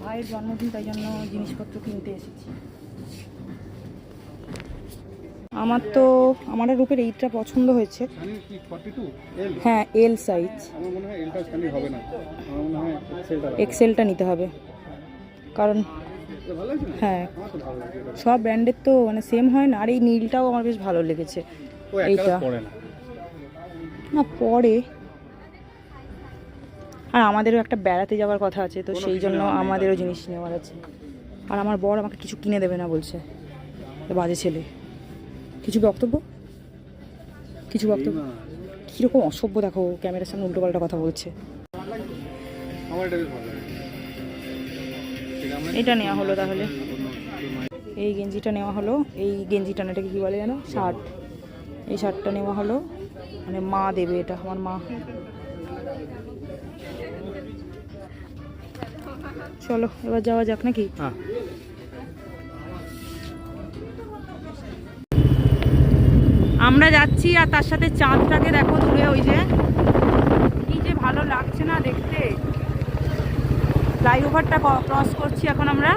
ভাইয়ের জন্মদিন, তাই জন্য জিনিসপত্র কিনতে এসেছি। আমার রূপের এইটা পছন্দ হয়েছে। হ্যাঁ, এল সাইজ। এক্সেলটা নিতে হবে, কারণ হ্যাঁ সব ব্র্যান্ডের তো মানে সেম হয় না। আর এই নীলটাও আমার বেশ ভালো লেগেছে। এইটা না পরে, আর আমাদেরও একটা বেড়াতে যাওয়ার কথা আছে, তো সেই জন্য আমাদেরও জিনিস নেওয়ার আছে। আর আমার বর আমাকে কিছু কিনে দেবে না বলছে, বাজে ছেলে। কিছু বক্তব্য কীরকম অসভ্য দেখো, ক্যামেরার সামনে উল্টোপাল্টা কথা বলছে। এটা নেওয়া হলো তাহলে, এই গেঞ্জিটা নেওয়া হলো। এই গেঞ্জিটা না, এটাকে কী বলে জানো, শার্ট। এই শার্টটা নেওয়া হলো, মানে মা দেবে এটা, আমার মা। চলো এবার যাওয়া যাক নাকি? আমরা যাচ্ছি, আর তার সাথে চাঁদটাকে দেখো দূরে, ওই যে কি যে ভালো লাগছে না দেখতে। ফ্লাইওভারটা ক্রস করছি এখন আমরা।